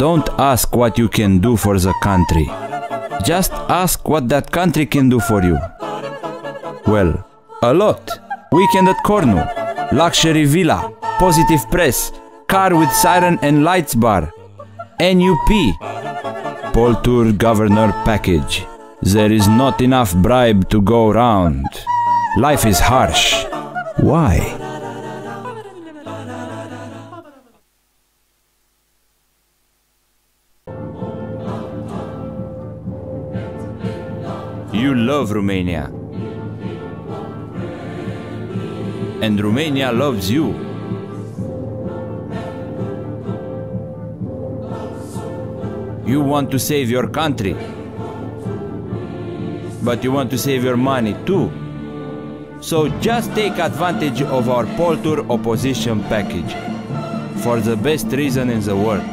Don't ask what you can do for the country. Just ask what that country can do for you. Well, a lot. Weekend at Cornu, luxury villa, positive press, car with siren and lights bar, NUP, Pole Tour Governor package. There is not enough bribe to go round. Life is harsh. Why? You love Romania. And Romania loves you. You want to save your country, but you want to save your money too. So just take advantage of our Pole Tour opposition package for the best reason in the world.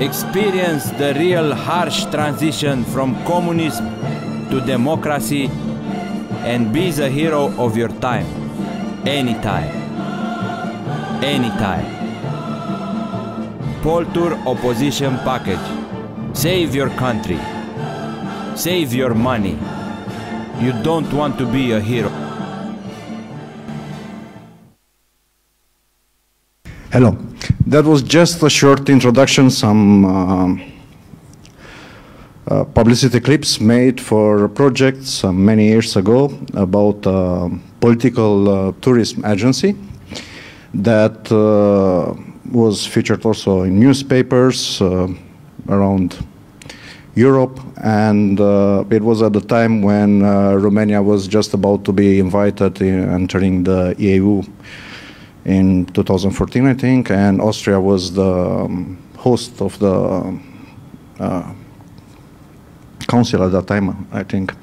Experience the real harsh transition from communism to democracy and be the hero of your time. Anytime. Anytime. Pole Tour opposition package. Save your country. Save your money. You don't want to be a hero. Hello. That was just a short introduction, some publicity clips made for a project many years ago about a political tourism agency that was featured also in newspapers around Europe, and it was at the time when Romania was just about to be invited in entering the EU in 2014, I think, and Austria was the host of the council at that time, I think.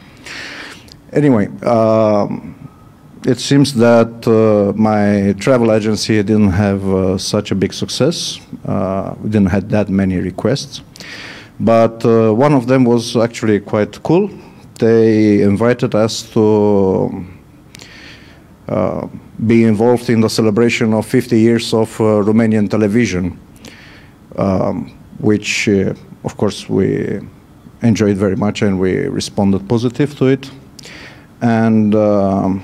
Anyway, it seems that my travel agency didn't have such a big success. We didn't have that many requests. But one of them was actually quite cool. They invited us to be involved in the celebration of 50 years of Romanian television, which, of course, we enjoyed very much and we responded positive to it. And o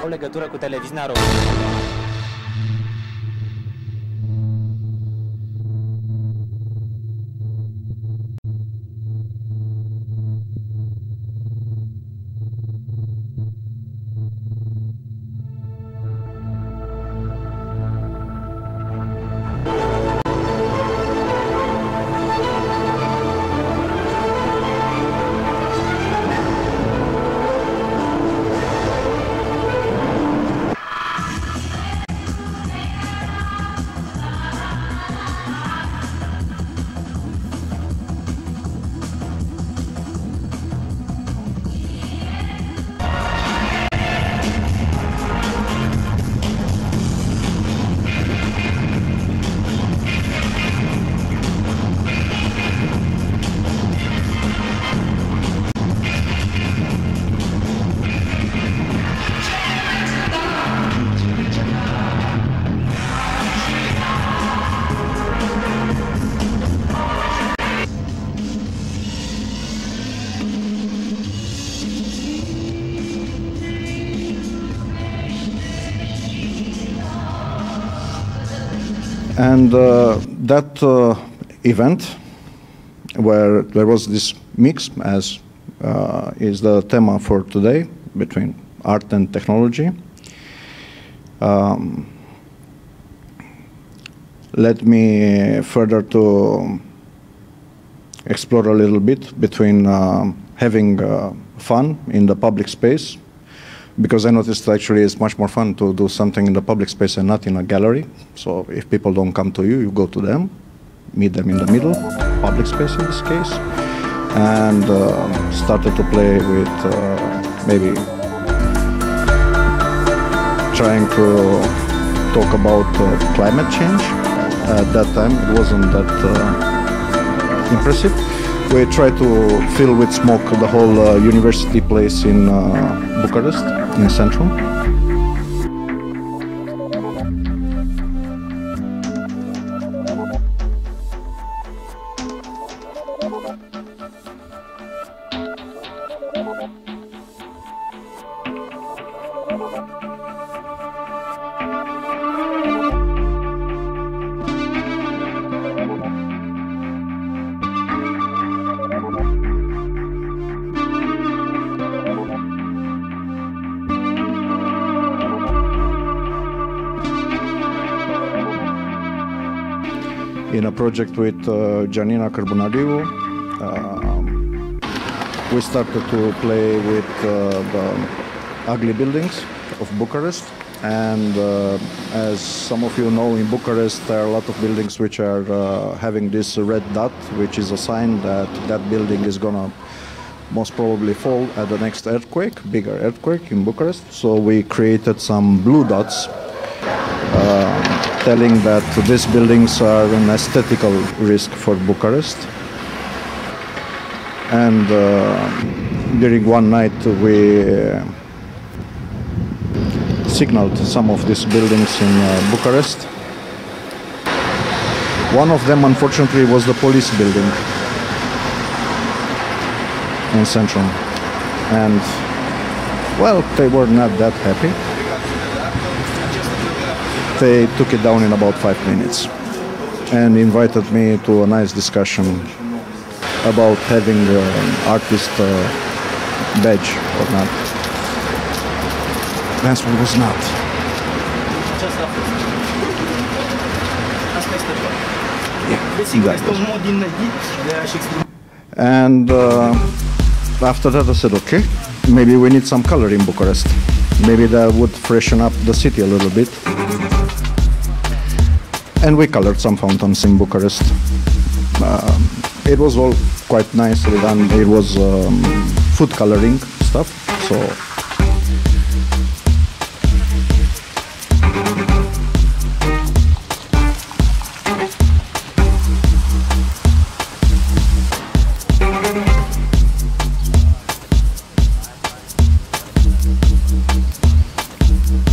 legătură cu televiziunea română. And that event, where there was this mix, as is the theme for today, between art and technology, led me further to explore a little bit between having fun in the public space, because I noticed actually it's much more fun to do something in the public space and not in a gallery. So if people don't come to you, you go to them, meet them in the middle, public space in this case, and started to play with maybe trying to talk about climate change. At that time it wasn't that impressive. We tried to fill with smoke the whole university place in Bucharest, in Central. in a project with Janina Cărbunariu. We started to play with the ugly buildings of Bucharest, and as some of you know, in Bucharest there are a lot of buildings which are having this red dot, which is a sign that that building is gonna most probably fall at the next earthquake, bigger earthquake in Bucharest. So we created some blue dots telling that these buildings are an aesthetical risk for Bucharest. And during one night we signaled some of these buildings in Bucharest. One of them, unfortunately, was the police building in Centrum. And, well, they were not that happy. They took it down in about 5 minutes and invited me to a nice discussion about having an artist badge or not. The answer was not. And after that I said, okay, maybe we need some color in Bucharest. Maybe that would freshen up the city a little bit. And we colored some fountains in Bucharest. It was all quite nicely done. It was food coloring stuff, so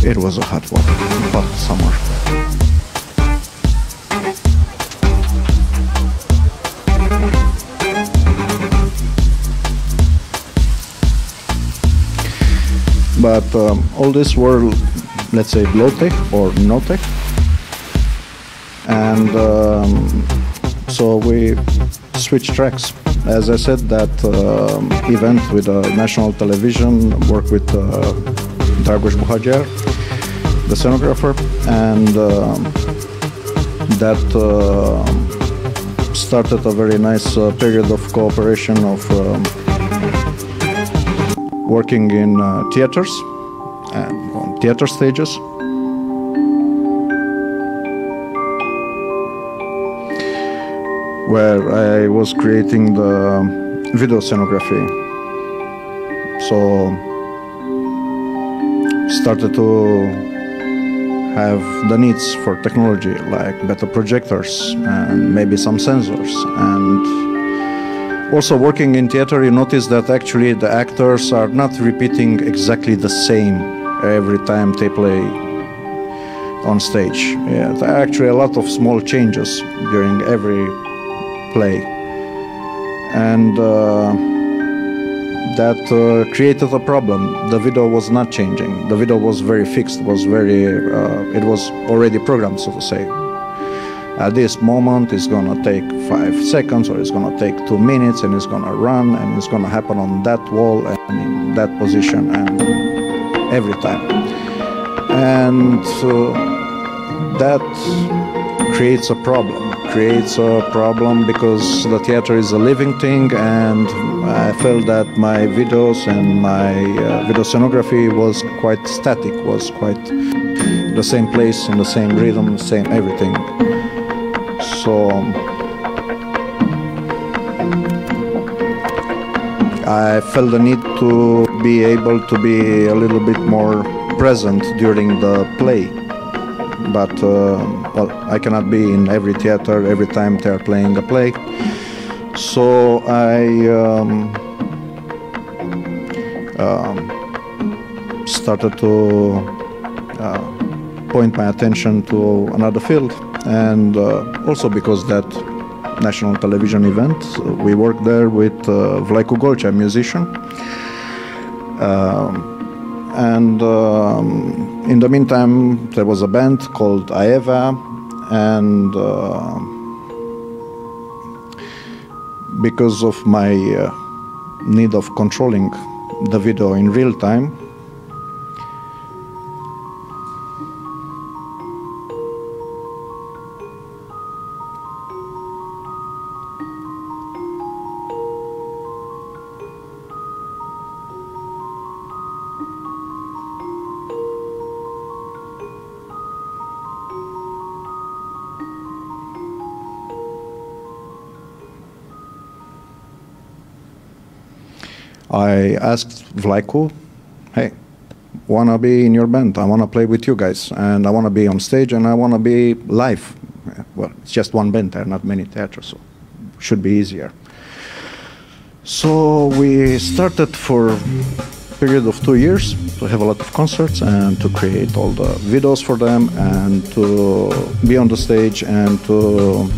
it was a hot summer. But all this were, let's say, low-tech or no-tech. And so we switched tracks. As I said, that event with national television, worked with Dragoș Buhagiar, the scenographer, and that started a very nice period of cooperation of working in theaters and on theater stages. Where I was creating the video scenography. So started to have the needs for technology, like better projectors and maybe some sensors. And also working in theater, you notice that actually the actors are not repeating exactly the same every time they play on stage. Yeah, there are actually a lot of small changes during every play. And that created a problem. The video was not changing. The video was very fixed, was very, it was already programmed, so to say. At this moment, it's gonna take 5 seconds, or it's gonna take 2 minutes, and it's gonna run, and it's gonna happen on that wall and in that position, and every time. And that creates a problem. Creates a problem because the theater is a living thing, and I felt that my videos and my video scenography was quite static, was quite the same place, in the same rhythm, same everything. So I felt the need to be able to be a little bit more present during the play. But well, I cannot be in every theater every time they are playing a play. So I started to point my attention to another field, and also because that national television event, we worked there with Vlaicu Golcea, musician. And in the meantime, there was a band called Aeva, and because of my need of controlling the video in real time, I asked Vlaicu, hey, wanna be in your band? I wanna play with you guys, and I wanna be on stage, and I wanna be live. Well, it's just one band, there are not many theaters, so it should be easier. So we started for a period of 2 years to have a lot of concerts and to create all the videos for them and to be on the stage and to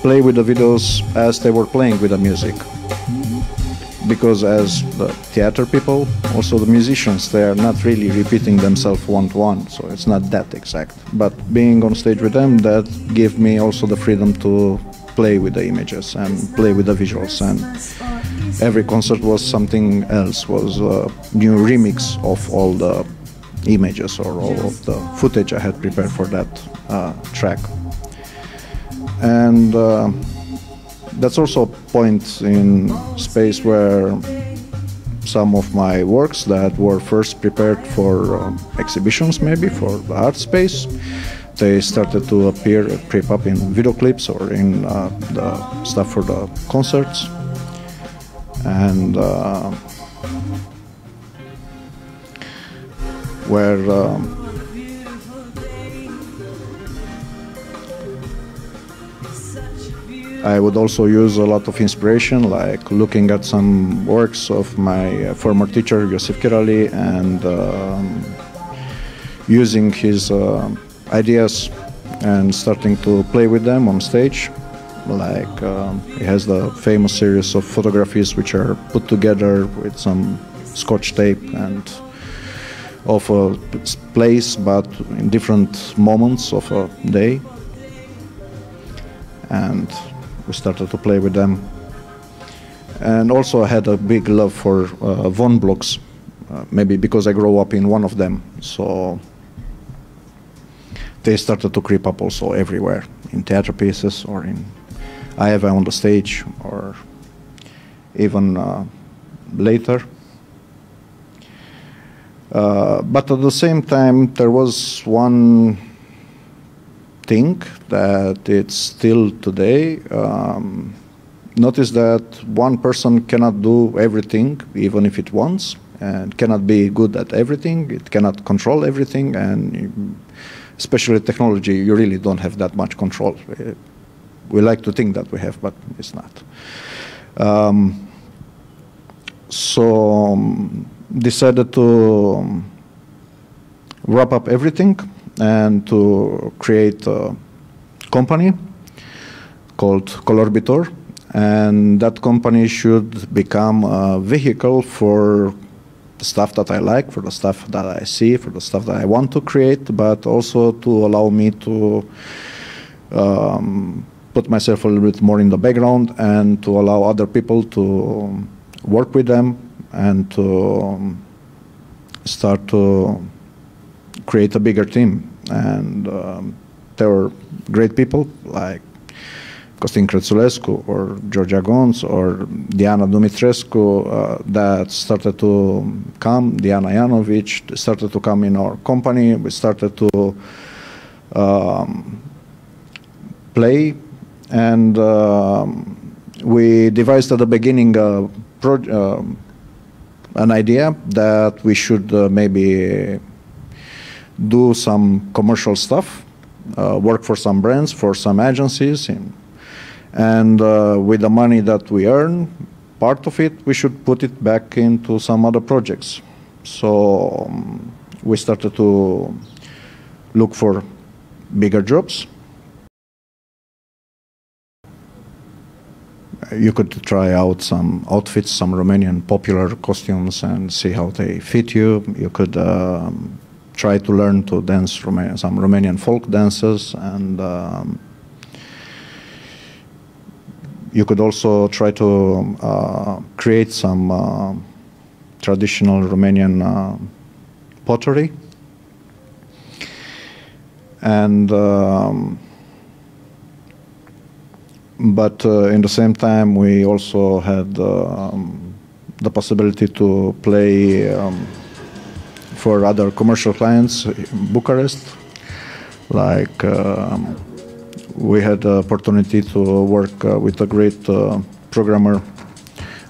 play with the videos as they were playing with the music. Because as the theater people, also the musicians, they are not really repeating themselves one-to-one, so it's not that exact. But being on stage with them, that gave me also the freedom to play with the images and play with the visuals. And every concert was something else, was a new remix of all the images or all of the footage I had prepared for that track. And that's also a point in space where some of my works that were first prepared for exhibitions, maybe for the art space, they started to appear, creep up in video clips or in the stuff for the concerts. And where I would also use a lot of inspiration, like looking at some works of my former teacher, Josif Kirali, and using his ideas and starting to play with them on stage. Like he has the famous series of photographies which are put together with some scotch tape and of a place, but in different moments of a day. And we started to play with them. And also I had a big love for Von blocks, maybe because I grew up in one of them. So they started to creep up also everywhere, in theater pieces or in Aeva on the stage, or even later. But at the same time, there was one thing that it's still today. Notice that one person cannot do everything, even if it wants, and cannot be good at everything. It cannot control everything, and especially technology, you really don't have that much control. We like to think that we have, but it's not. So decided to wrap up everything and to create a company called Colorbitor, and that company should become a vehicle for the stuff that I like, for the stuff that I see, for the stuff that I want to create, but also to allow me to put myself a little bit more in the background and to allow other people to work with them and to start to create a bigger team. And there were great people like Costin Crețulescu or Georgia Gontz or Diana Dumitrescu that started to come, Diana Janovic started to come in our company. We started to play, and we devised at the beginning an idea that we should maybe do some commercial stuff, work for some brands, for some agencies, and with the money that we earn, part of it, we should put it back into some other projects. So we started to look for bigger jobs. You could try out some outfits, some Romanian popular costumes, and see how they fit you. You could try to learn to dance some Romanian folk dances, and you could also try to create some traditional Romanian pottery. And but in the same time, we also had the possibility to play for other commercial clients in Bucharest. Like we had the opportunity to work with a great programmer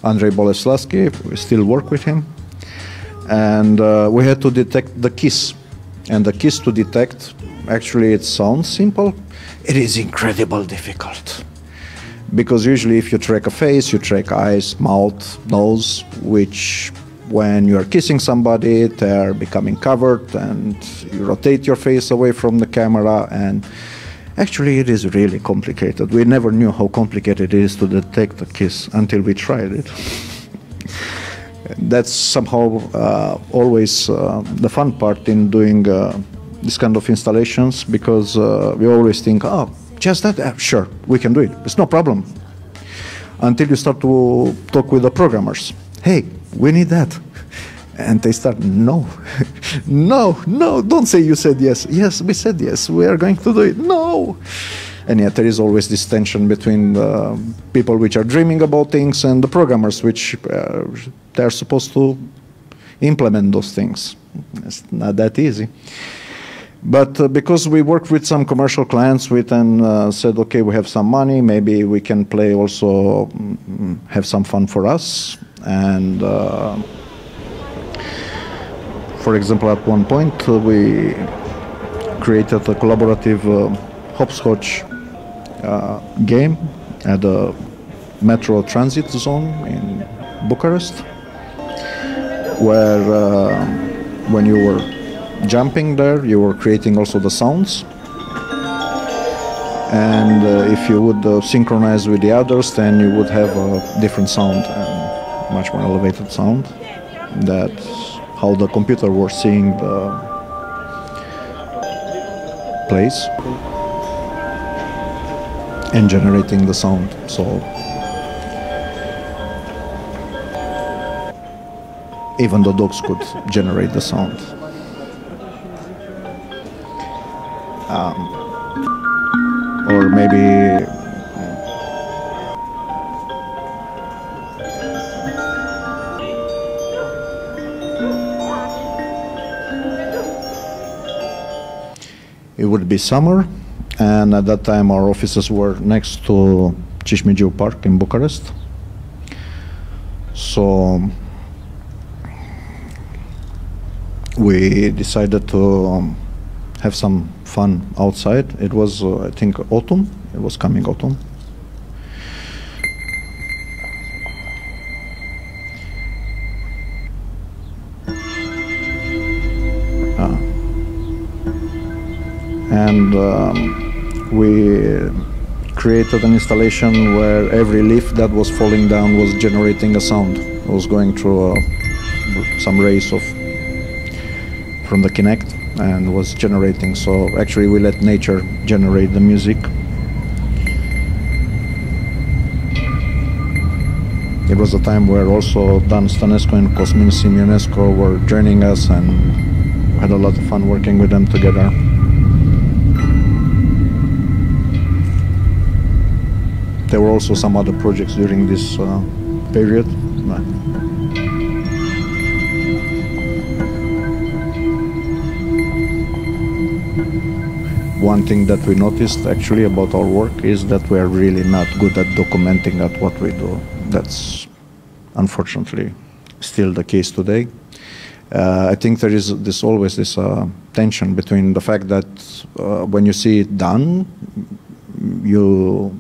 Andrei Boleslavsky. We still work with him. And we had to detect the kiss. And the kiss to detect, actually it sounds simple. It is incredibly difficult. Because usually if you track a face, you track eyes, mouth, nose, which when you are kissing somebody, they're becoming covered and you rotate your face away from the camera, and actually it is really complicated. We never knew how complicated it is to detect a kiss until we tried it. That's somehow always the fun part in doing this kind of installations, because we always think, oh, just that? Sure, we can do it. It's no problem. Until you start to talk with the programmers. Hey, we need that. And they start, no, no, don't say you said yes. Yes, we said yes, we are going to do it. No. And yet there is always this tension between the people which are dreaming about things and the programmers which they're supposed to implement those things. It's not that easy. But because we worked with some commercial clients, we then said, okay, we have some money, maybe we can play also, have some fun for us. And for example, at one point, we created a collaborative hopscotch game at the metro transit zone in Bucharest, where when you were jumping there, you were creating also the sounds. And if you would synchronize with the others, then you would have a different sound, and much more elevated sound. That's how the computer was seeing the plays and generating the sound. So even the dogs could generate the sound. Or maybe it would be summer, and at that time our offices were next to Cismigiu Park in Bucharest. So we decided to have some fun outside. It was, I think, autumn. It was coming autumn. And we created an installation where every leaf that was falling down was generating a sound. It was going through some rays from the Kinect and was generating. So actually we let nature generate the music. It was a time where also Dan Stănescu and Cosmin Simionescu were joining us, and we had a lot of fun working with them together. There were also some other projects during this period. One thing that we noticed actually about our work is that we are really not good at documenting at what we do. That's unfortunately still the case today. I think there is always this tension between the fact that when you see it done, you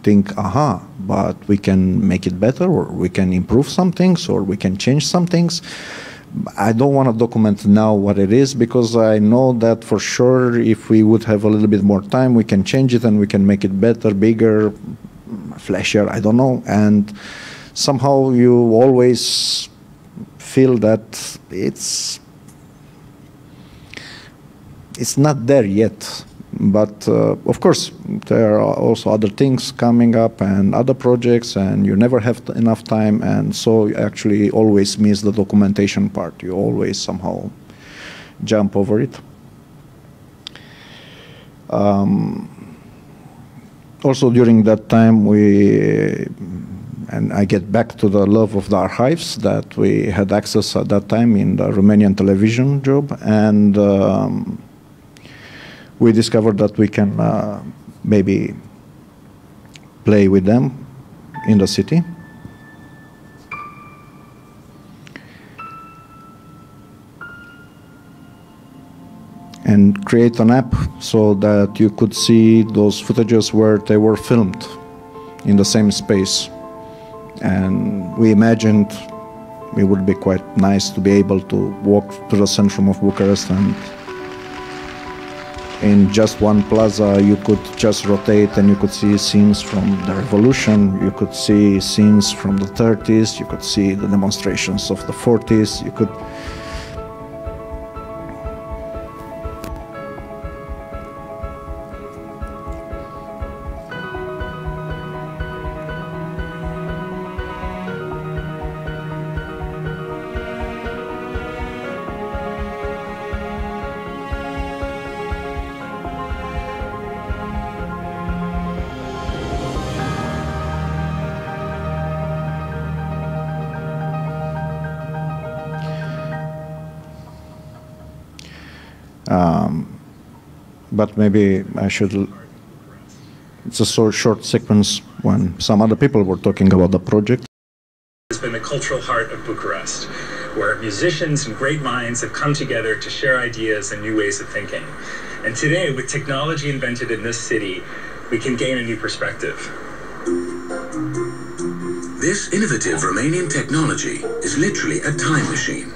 think, aha, but we can make it better, or we can improve some things, or we can change some things. I don't want to document now what it is, because I know that for sure if we would have a little bit more time, we can change it and we can make it better, bigger, flashier, I don't know. And somehow you always feel that it's not there yet. But of course, there are also other things coming up and other projects, and you never have enough time, and so you actually always miss the documentation part. You always somehow jump over it. Also during that time, and I get back to the love of the archives that we had access at that time in the Romanian television job, and we discovered that we can maybe play with them in the city. create an app so that you could see those footages where they were filmed in the same space. And we imagined it would be quite nice to be able to walk to the centrum of Bucharest, and in just one plaza you could just rotate and you could see scenes from the revolution, you could see scenes from the 30s, you could see the demonstrations of the 40s, you could but maybe I should, it's a short sequence when some other people were talking about the project. It's been the cultural heart of Bucharest, where musicians and great minds have come together to share ideas and new ways of thinking. And today, with technology invented in this city, we can gain a new perspective. This innovative Romanian technology is literally a time machine,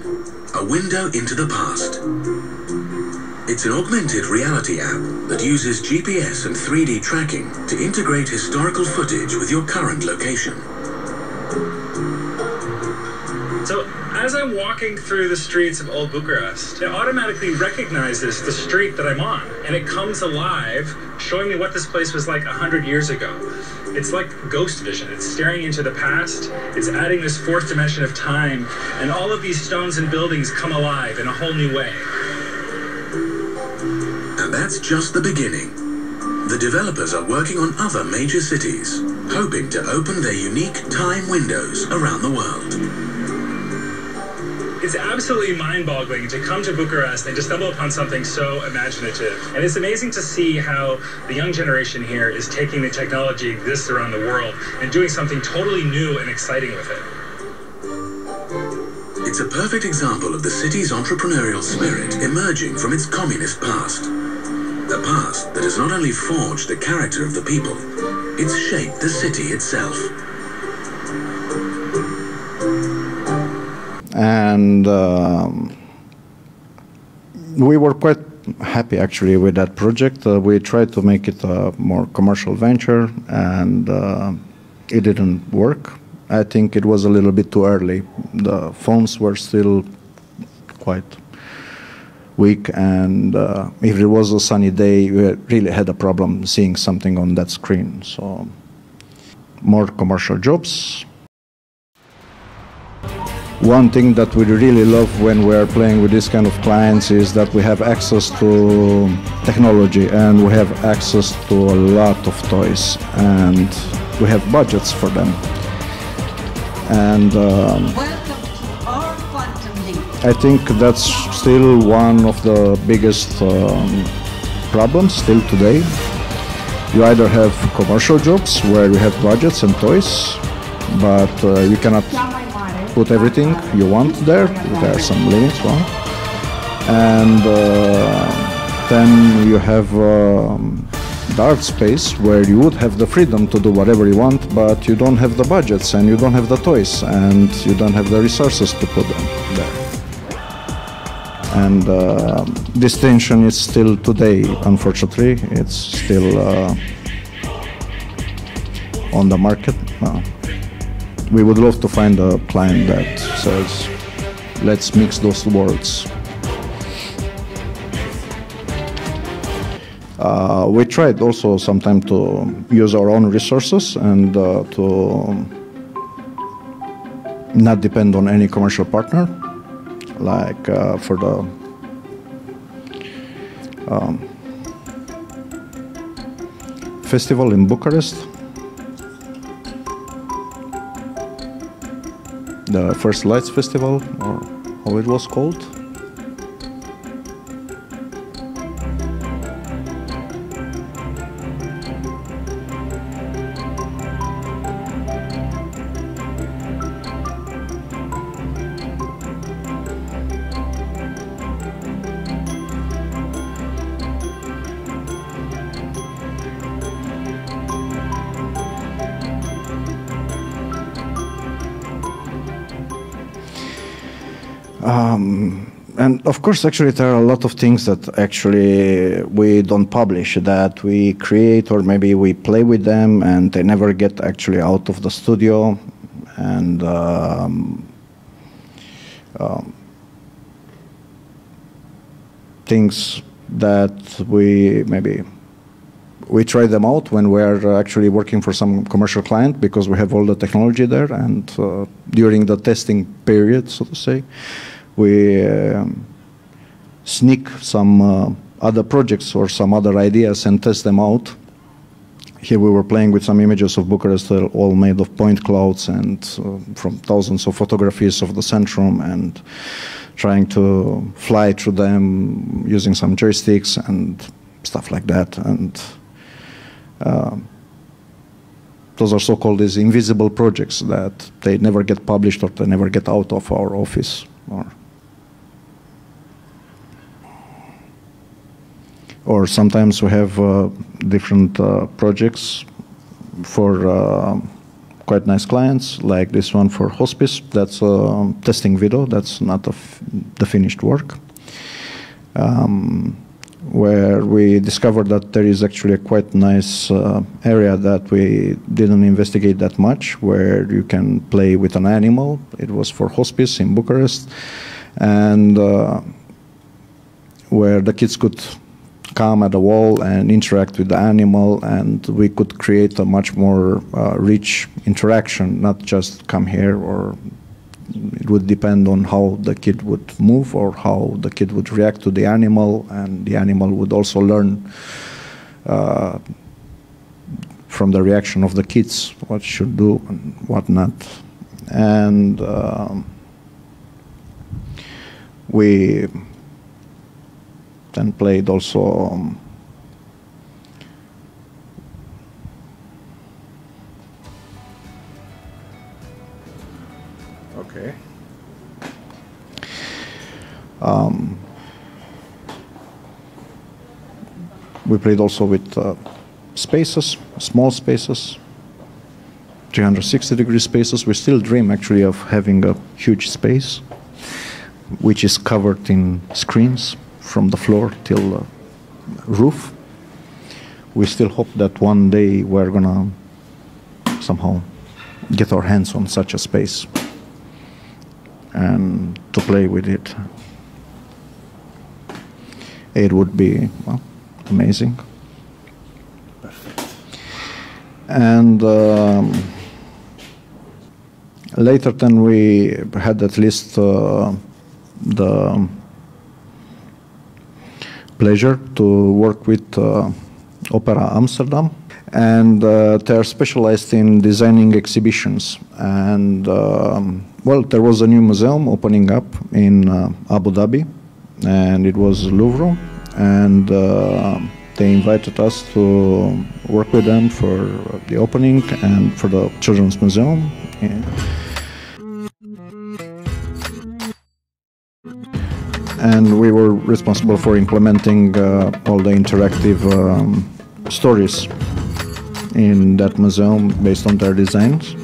a window into the past. It's an augmented reality app that uses GPS and 3D tracking to integrate historical footage with your current location. So, as I'm walking through the streets of Old Bucharest, it automatically recognizes the street that I'm on, and it comes alive, showing me what this place was like 100 years ago. It's like ghost vision. It's staring into the past. It's adding this fourth dimension of time, and all of these stones and buildings come alive in a whole new way. And that's just the beginning. The developers are working on other major cities, hoping to open their unique time windows around the world. It's absolutely mind-boggling to come to Bucharest and to stumble upon something so imaginative. And it's amazing to see how the young generation here is taking the technology that exists around the world and doing something totally new and exciting with it. It's a perfect example of the city's entrepreneurial spirit emerging from its communist past. A past that has not only forged the character of the people, it's shaped the city itself. And we were quite happy actually with that project. We tried to make it a more commercial venture, and it didn't work. I think it was a little bit too early. The phones were still quite weak, and if it was a sunny day, we really had a problem seeing something on that screen. So more commercial jobs. One thing that we really love when we are playing with this kind of clients is that we have access to technology, and we have access to a lot of toys, and we have budgets for them. And I think that's still one of the biggest problems still today. You either have commercial jobs where you have budgets and toys, but you cannot put everything you want there. There are some limits, right? And then you have the art space where you would have the freedom to do whatever you want, but you don't have the budgets, and you don't have the toys, and you don't have the resources to put them there. And this tension is still today, unfortunately. It's still on the market. We would love to find a client that says, let's mix those worlds. We tried also sometime to use our own resources and to not depend on any commercial partner, like for the festival in Bucharest. The First Lights Festival, or how it was called. And of course, actually, there are a lot of things that actually we don't publish, that we create, or maybe we play with them and they never get actually out of the studio. And things that we try them out when we're actually working for some commercial client, because we have all the technology there, and during the testing period, so to say, we sneak some other projects or some other ideas and test them out. Here we were playing with some images of Bucharest, all made of point clouds, and from thousands of photographies of the centrum, and trying to fly through them using some joysticks and stuff like that. And those are so-called these invisible projects that they never get published or they never get out of our office. Or sometimes we have different projects for quite nice clients, like this one for hospice. That's a testing video, that's not the finished work, where we discovered that there is actually a quite nice area that we didn't investigate that much, where you can play with an animal. It was for hospice in Bucharest, and where the kids could come at the wall and interact with the animal, and we could create a much more rich interaction, not just come here, or it would depend on how the kid would move or how the kid would react to the animal, and the animal would also learn from the reaction of the kids what should do and what not. And we then played also okay. We played also with spaces, small spaces, 360-degree spaces. We still dream actually of having a huge space which is covered in screens from the floor till the roof. We still hope that one day we're gonna somehow get our hands on such a space and to play with it. It would be, well, amazing. Perfect. And later then we had at least the pleasure to work with Opera Amsterdam, and they are specialized in designing exhibitions. And well, there was a new museum opening up in Abu Dhabi, and it was Louvre, and they invited us to work with them for the opening and for the Children's Museum. Yeah. And we were responsible for implementing all the interactive stories in that museum based on their designs.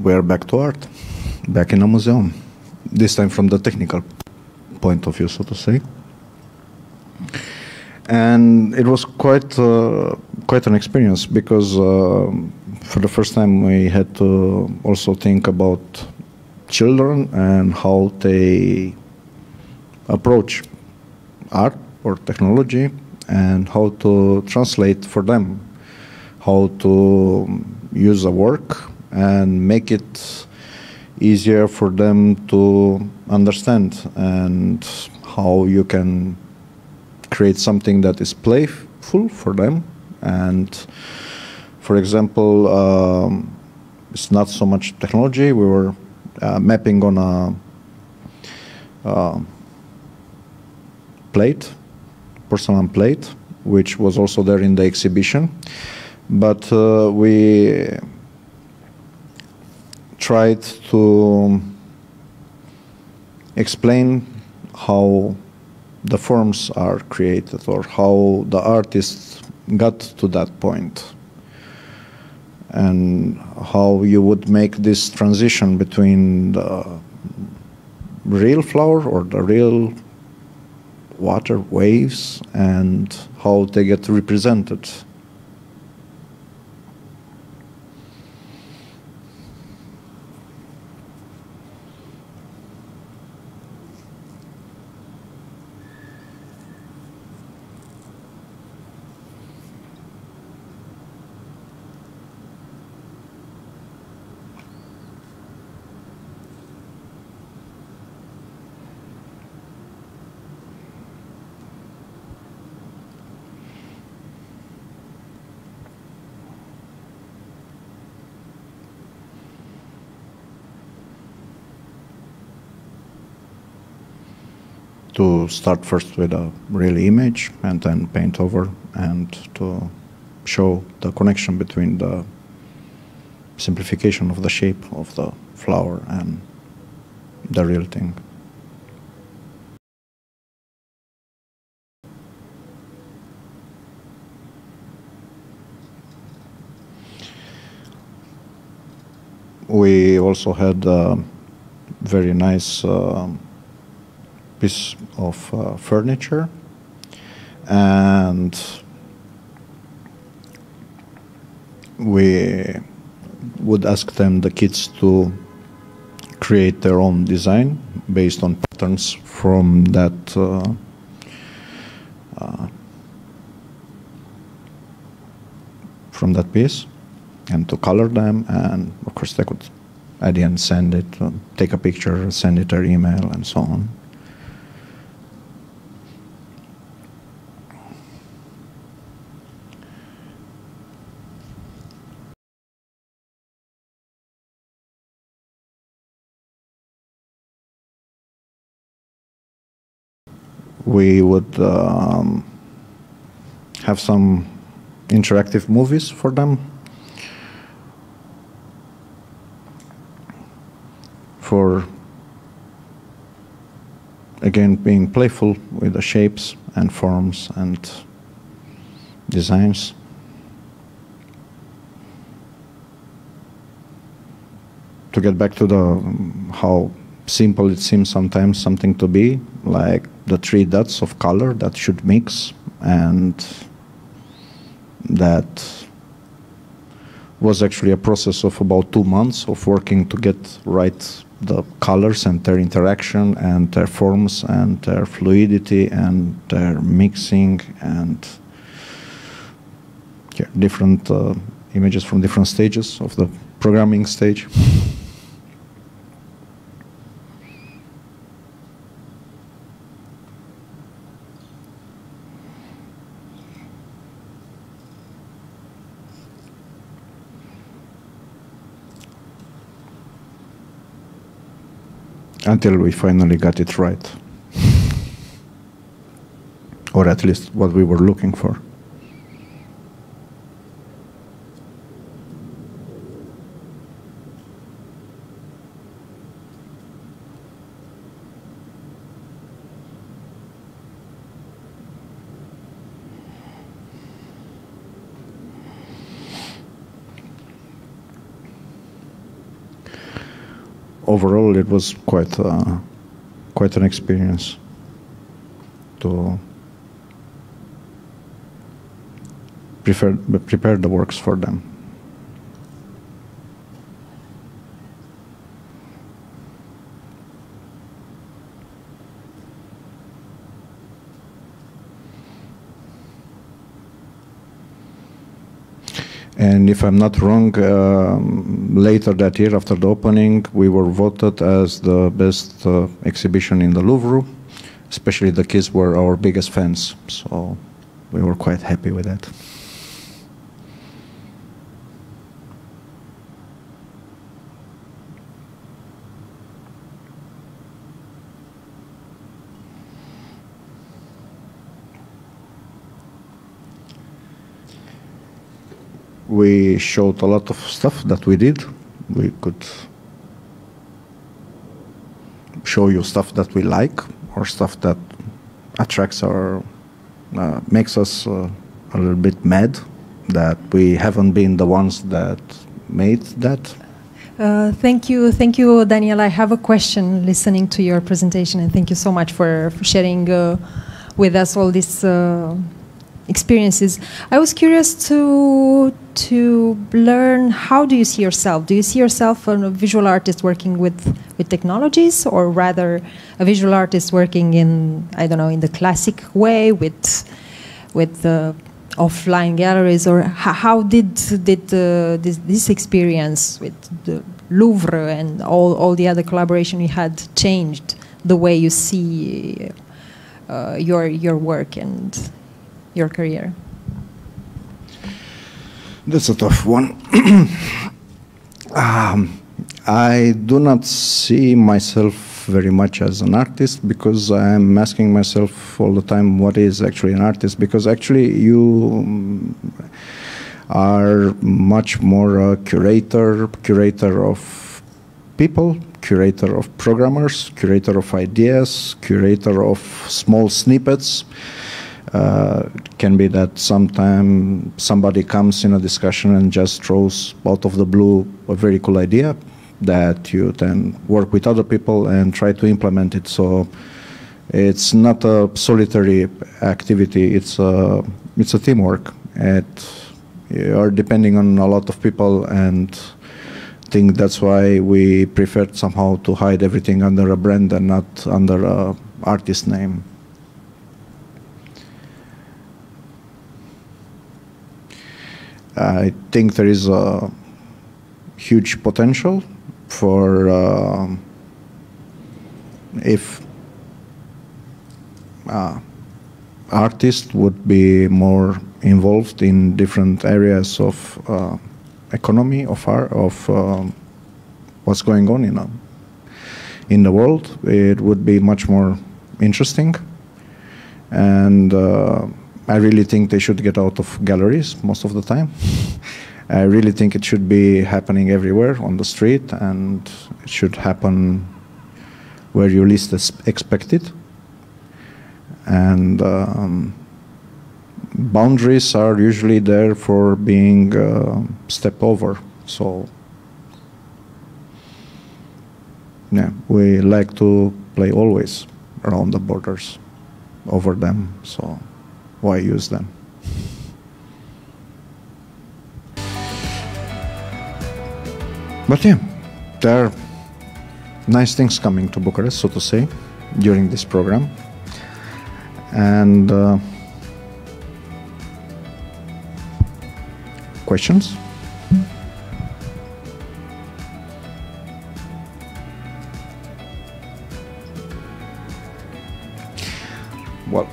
we're back to art, back in a museum, this time from the technical point of view, so to say. And it was quite an experience, because for the first time we had to also think about children and how they approach art or technology, and how to translate for them, how to use a work and make it easier for them to understand, and how you can create something that is playful for them. And for example, it's not so much technology. We were mapping on a plate, porcelain plate, which was also there in the exhibition. But we tried to explain how the forms are created, or how the artist got to that point, and how you would make this transition between the real flower or the real water waves and how they get represented. To start first with a real image and then paint over, and to show the connection between the simplification of the shape of the flower and the real thing. We also had a very nice piece of furniture, and we would ask them, the kids, to create their own design based on patterns from that piece, and to color them, and of course they could at the end send it, take a picture, send it their email, and so on. We would have some interactive movies for them, for again being playful with the shapes and forms and designs. To get back to the how simple it seems sometimes something to be, like the 3 dots of color that should mix, and that was actually a process of about 2 months of working to get right the colors and their interaction and their forms and their fluidity and their mixing, and different images from different stages of the programming stage. Until we finally got it right. Or at least what we were looking for. overall, it was quite an experience to prepare the works for them. And if I'm not wrong, later that year, after the opening, we were voted as the best exhibition in the Louvre. Especially the kids were our biggest fans, so we were quite happy with that. We showed a lot of stuff that we did. We could show you stuff that we like, or stuff that attracts or makes us a little bit mad, that we haven't been the ones that made that. Thank you, Daniel. I have a question listening to your presentation, and thank you so much for sharing with us all these experiences. I was curious to learn, how do you see yourself? Do you see yourself as a visual artist working with technologies, or rather a visual artist working in, I don't know, in the classic way with the offline galleries, or how did this experience with the Louvre and all the other collaboration you had changed the way you see your work and your career? That's a tough one. I do not see myself very much as an artist, because I'm asking myself all the time, what is actually an artist? Because actually you are much more a curator of people, curator of programmers, curator of ideas, curator of small snippets. Can be that sometime somebody comes in a discussion and just throws out of the blue a very cool idea that you then work with other people and try to implement it. So it's not a solitary activity, it's a teamwork. You are depending on a lot of people, and I think that's why we preferred somehow to hide everything under a brand and not under an artist name. I think there is a huge potential for if artists would be more involved in different areas of economy, of art, of what's going on in the world. It would be much more interesting, and I really think they should get out of galleries most of the time. I really think it should be happening everywhere on the street, and it should happen where you least expect it. And boundaries are usually there for being stepped over. So yeah, we like to play always around the borders, over them. So why use them? But yeah, there are nice things coming to Bucharest, so to say, during this program. And questions? Well,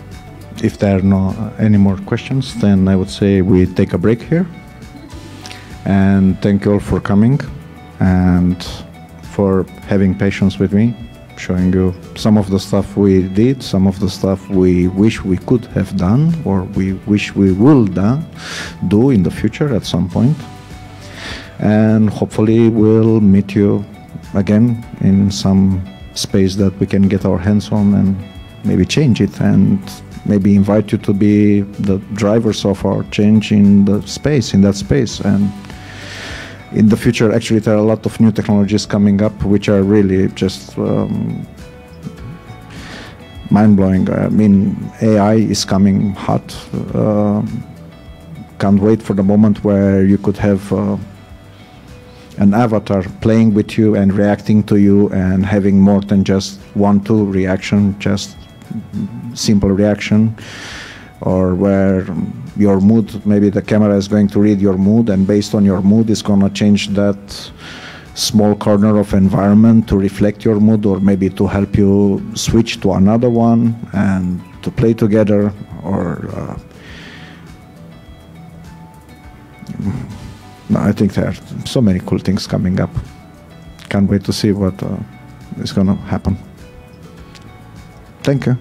if there are no any more questions, then I would say we take a break here. And thank you all for coming and for having patience with me, showing you some of the stuff we did, some of the stuff we wish we could have done, or we wish we will do in the future at some point. And hopefully we'll meet you again in some space that we can get our hands on and maybe change it, and maybe invite you to be the drivers of our change in the space, in that space. And in the future, actually, there are a lot of new technologies coming up which are really just mind-blowing. I mean, AI is coming hot. Can't wait for the moment where you could have an avatar playing with you and reacting to you and having more than just 1-2 reaction, just simple reaction, or where your mood, maybe the camera is going to read your mood, and based on your mood it's going to change that small corner of environment to reflect your mood, or maybe to help you switch to another one and to play together, or no, I think there are so many cool things coming up. Can't wait to see what is going to happen. Thank you.